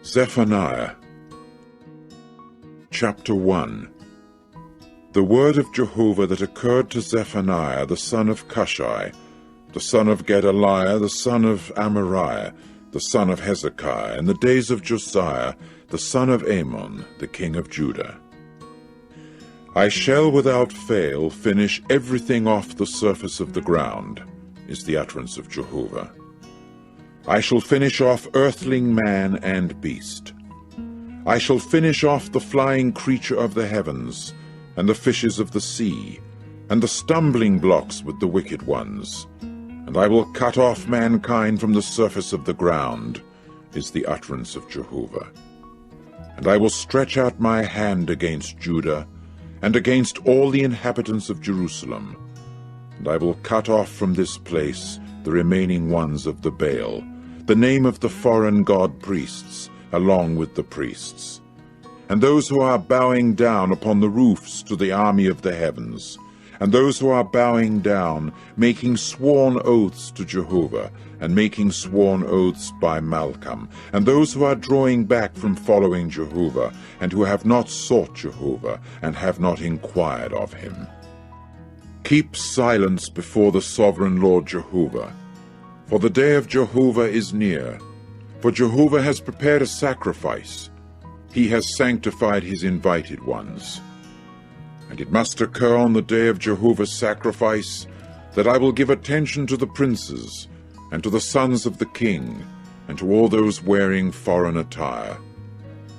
Zephaniah, chapter 1. The word of Jehovah that occurred to Zephaniah the son of Cushi, the son of Gedaliah, the son of Amariah, the son of Hezekiah, in the days of Josiah, the son of Amon, the king of Judah. I shall without fail finish everything off the surface of the ground, is the utterance of Jehovah. I shall finish off earthling man and beast. I shall finish off the flying creature of the heavens, and the fishes of the sea, and the stumbling blocks with the wicked ones. And I will cut off mankind from the surface of the ground, is the utterance of Jehovah. And I will stretch out my hand against Judah, and against all the inhabitants of Jerusalem. And I will cut off from this place the remaining ones of the Baal, the name of the foreign god priests, along with the priests, and those who are bowing down upon the roofs to the army of the heavens, and those who are bowing down, making sworn oaths to Jehovah, and making sworn oaths by Malcham, and those who are drawing back from following Jehovah, and who have not sought Jehovah, and have not inquired of him. Keep silence before the sovereign Lord Jehovah, for the day of Jehovah is near. For Jehovah has prepared a sacrifice. He has sanctified his invited ones. And it must occur on the day of Jehovah's sacrifice that I will give attention to the princes, and to the sons of the king, and to all those wearing foreign attire.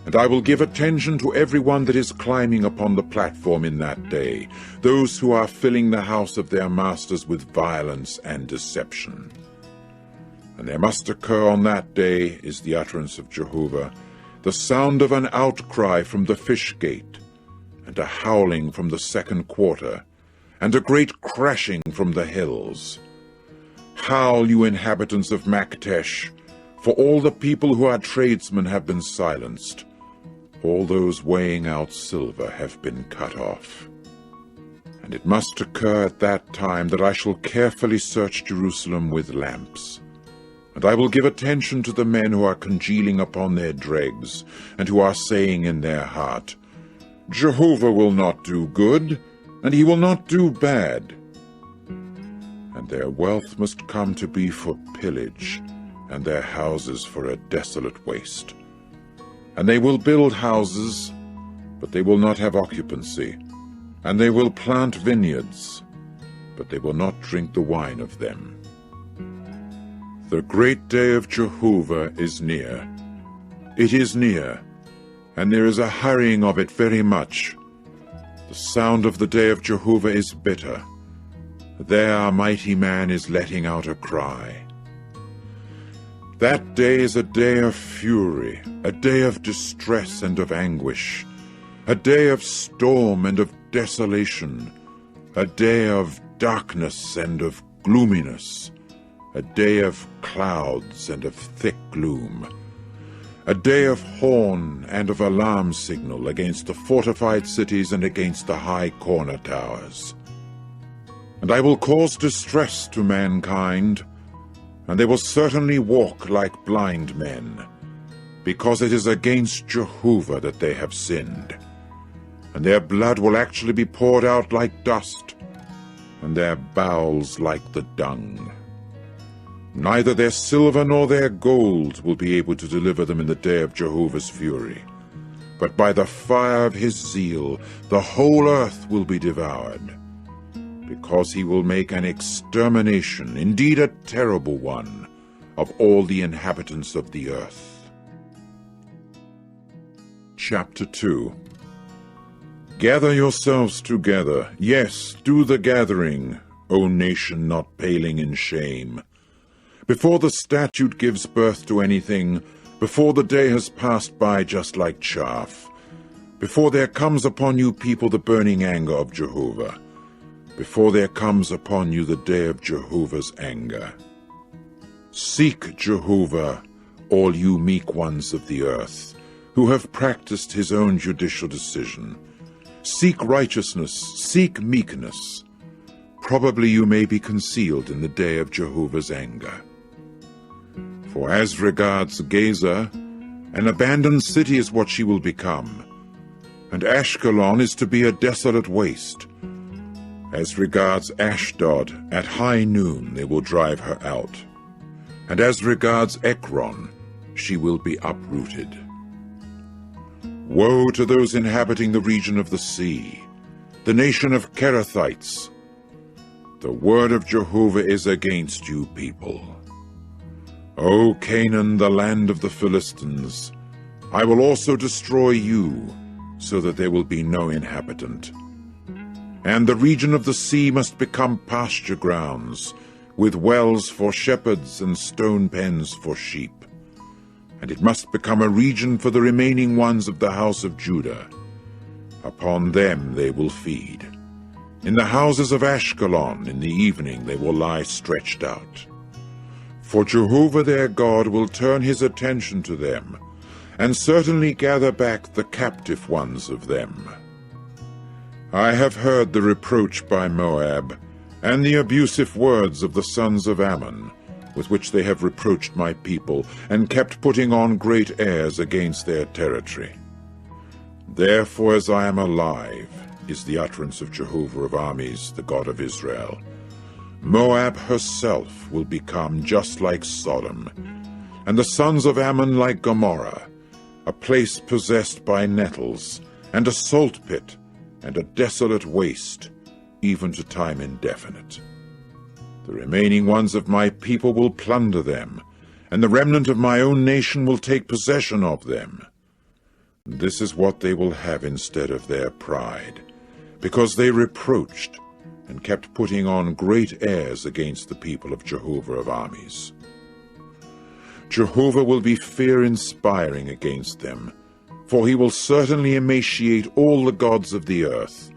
And I will give attention to everyone that is climbing upon the platform in that day, those who are filling the house of their masters with violence and deception. And there must occur on that day, is the utterance of Jehovah, the sound of an outcry from the fish gate, and a howling from the second quarter, and a great crashing from the hills. Howl, you inhabitants of Maktesh, for all the people who are tradesmen have been silenced. All those weighing out silver have been cut off. And it must occur at that time that I shall carefully search Jerusalem with lamps. And I will give attention to the men who are congealing upon their dregs, and who are saying in their heart, Jehovah will not do good, and he will not do bad. And their wealth must come to be for pillage, and their houses for a desolate waste. And they will build houses, but they will not have occupancy, and they will plant vineyards, but they will not drink the wine of them. The great day of Jehovah is near. It is near, and there is a hurrying of it very much. The sound of the day of Jehovah is bitter. There a mighty man is letting out a cry. That day is a day of fury, a day of distress and of anguish, a day of storm and of desolation, a day of darkness and of gloominess, a day of clouds and of thick gloom, a day of horn and of alarm signal against the fortified cities and against the high corner towers. And I will cause distress to mankind, and they will certainly walk like blind men, because it is against Jehovah that they have sinned. And their blood will actually be poured out like dust, and their bowels like the dung. Neither their silver nor their gold will be able to deliver them in the day of Jehovah's fury. But by the fire of his zeal the whole earth will be devoured, because he will make an extermination, indeed a terrible one, of all the inhabitants of the earth. Chapter 2. Gather yourselves together, yes, do the gathering, O nation not paling in shame. Before the statute gives birth to anything, before the day has passed by just like chaff, before there comes upon you people the burning anger of Jehovah, before there comes upon you the day of Jehovah's anger. Seek Jehovah, all you meek ones of the earth, who have practiced his own judicial decision. Seek righteousness, seek meekness. Probably you may be concealed in the day of Jehovah's anger. For as regards Gaza, an abandoned city is what she will become, and Ashkelon is to be a desolate waste. As regards Ashdod, at high noon they will drive her out, and as regards Ekron, she will be uprooted. Woe to those inhabiting the region of the sea, the nation of Kerethites. The word of Jehovah is against you people. O Canaan, the land of the Philistines, I will also destroy you, so that there will be no inhabitant. And the region of the sea must become pasture grounds, with wells for shepherds and stone pens for sheep. And it must become a region for the remaining ones of the house of Judah. Upon them they will feed. In the houses of Ashkelon in the evening they will lie stretched out. For Jehovah their God will turn his attention to them, and certainly gather back the captive ones of them. I have heard the reproach by Moab, and the abusive words of the sons of Ammon, with which they have reproached my people, and kept putting on great airs against their territory. Therefore, as I am alive, is the utterance of Jehovah of armies, the God of Israel, Moab herself will become just like Sodom, and the sons of Ammon like Gomorrah, a place possessed by nettles, and a salt pit, and a desolate waste, even to time indefinite. The remaining ones of my people will plunder them, and the remnant of my own nation will take possession of them. This is what they will have instead of their pride, because they reproached and kept putting on great airs against the people of Jehovah of armies. Jehovah will be fear-inspiring against them, for he will certainly emaciate all the gods of the earth,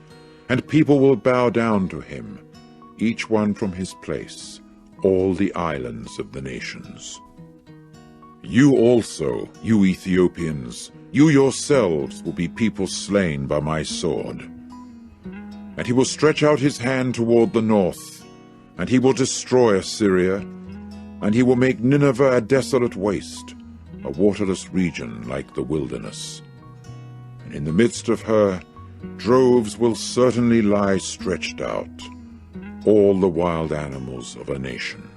and people will bow down to him, each one from his place, all the islands of the nations. You also, you Ethiopians, you yourselves will be people slain by my sword. And he will stretch out his hand toward the north, and he will destroy Assyria, and he will make Nineveh a desolate waste, a waterless region like the wilderness. And in the midst of her, droves will certainly lie stretched out, all the wild animals of a nation.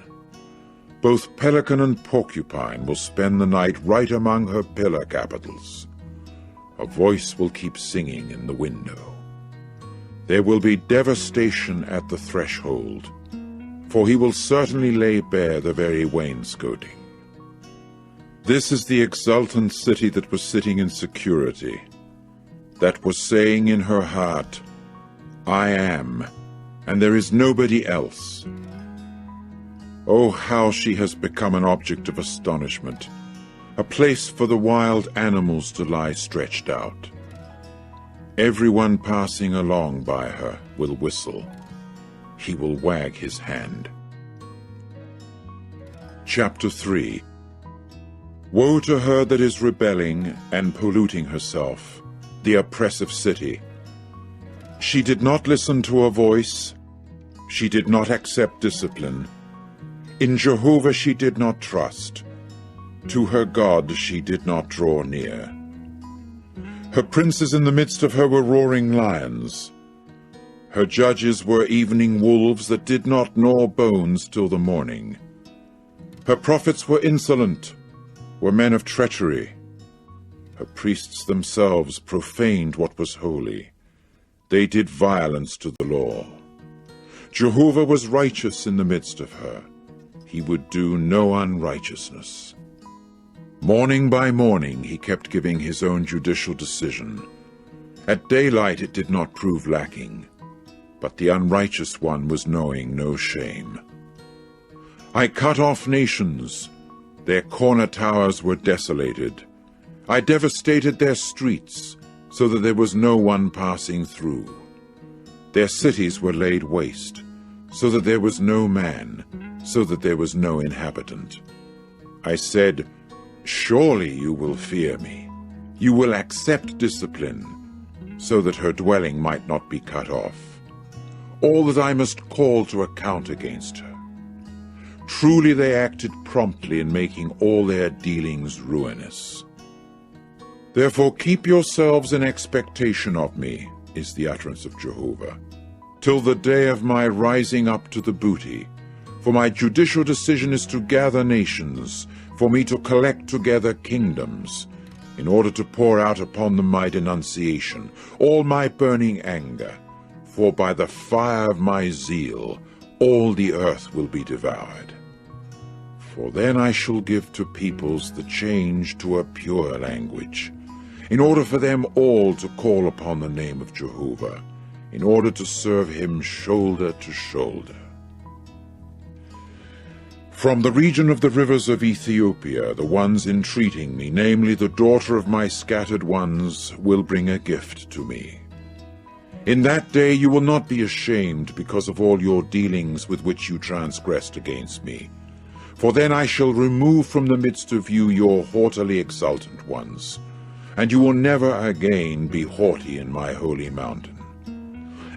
Both pelican and porcupine will spend the night right among her pillar capitals. A voice will keep singing in the window. There will be devastation at the threshold, for he will certainly lay bare the very wainscoting. This is the exultant city that was sitting in security, that was saying in her heart, I am, and there is nobody else. Oh, how she has become an object of astonishment, a place for the wild animals to lie stretched out. Everyone passing along by her will whistle. He will wag his hand. Chapter 3. Woe to her that is rebelling and polluting herself, the oppressive city. She did not listen to a voice. She did not accept discipline. In Jehovah she did not trust. To her God she did not draw near. Her princes in the midst of her were roaring lions. Her judges were evening wolves that did not gnaw bones till the morning. Her prophets were insolent, were men of treachery. Her priests themselves profaned what was holy. They did violence to the law. Jehovah was righteous in the midst of her. He would do no unrighteousness. Morning by morning he kept giving his own judicial decision. At daylight it did not prove lacking, but the unrighteous one was knowing no shame. I cut off nations. Their corner towers were desolated. I devastated their streets, so that there was no one passing through. Their cities were laid waste, so that there was no man, so that there was no inhabitant. I said, Surely you will fear me. You will accept discipline, so that her dwelling might not be cut off. All that I must call to account against her. Truly they acted promptly in making all their dealings ruinous. Therefore keep yourselves in expectation of me, is the utterance of Jehovah, till the day of my rising up to the booty. For my judicial decision is to gather nations, for me to collect together kingdoms, in order to pour out upon them my denunciation, all my burning anger. For by the fire of my zeal all the earth will be devoured. For then I shall give to peoples the change to a pure language, in order for them all to call upon the name of Jehovah, in order to serve him shoulder to shoulder. From the region of the rivers of Ethiopia, the ones entreating me, namely the daughter of my scattered ones, will bring a gift to me. In that day you will not be ashamed because of all your dealings with which you transgressed against me. For then I shall remove from the midst of you your haughtily exultant ones, and you will never again be haughty in my holy mountain.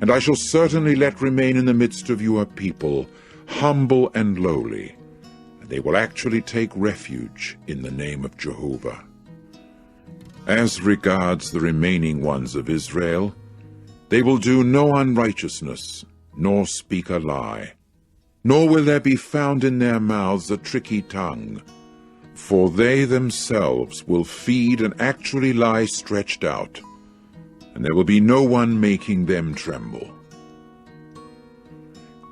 And I shall certainly let remain in the midst of you a people, humble and lowly, and they will actually take refuge in the name of Jehovah. As regards the remaining ones of Israel, they will do no unrighteousness, nor speak a lie, nor will there be found in their mouths a tricky tongue, for they themselves will feed and actually lie stretched out, and there will be no one making them tremble.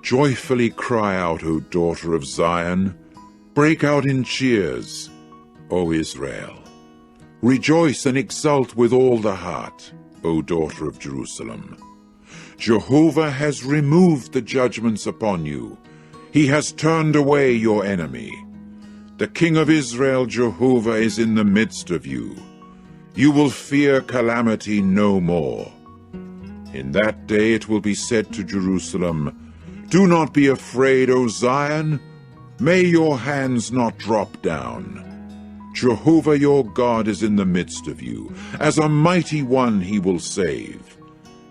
Joyfully cry out, O daughter of Zion, break out in cheers, O Israel. Rejoice and exult with all the heart, O daughter of Jerusalem. Jehovah has removed the judgments upon you. He has turned away your enemy. The King of Israel, Jehovah, is in the midst of you. You will fear calamity no more. In that day it will be said to Jerusalem, do not be afraid, O Zion. May your hands not drop down. Jehovah your God is in the midst of you. As a mighty one he will save.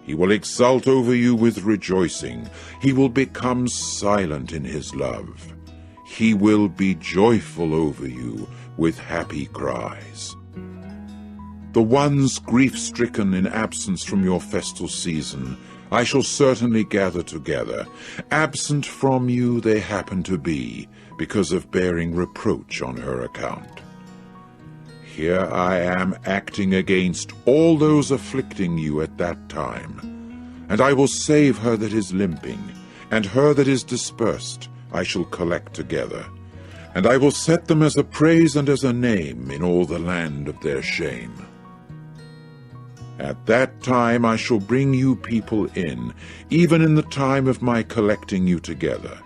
He will exult over you with rejoicing. He will become silent in his love. He will be joyful over you with happy cries. The ones grief-stricken in absence from your festal season, I shall certainly gather together. Absent from you they happen to be, because of bearing reproach on her account. Here I am acting against all those afflicting you at that time, and I will save her that is limping, and her that is dispersed I shall collect together, and I will set them as a praise and as a name in all the land of their shame. At that time I shall bring you people in, even in the time of my collecting you together.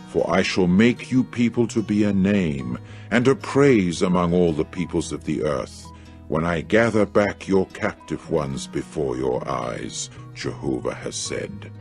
For I shall make you people to be a name and a praise among all the peoples of the earth, when I gather back your captive ones before your eyes, Jehovah has said.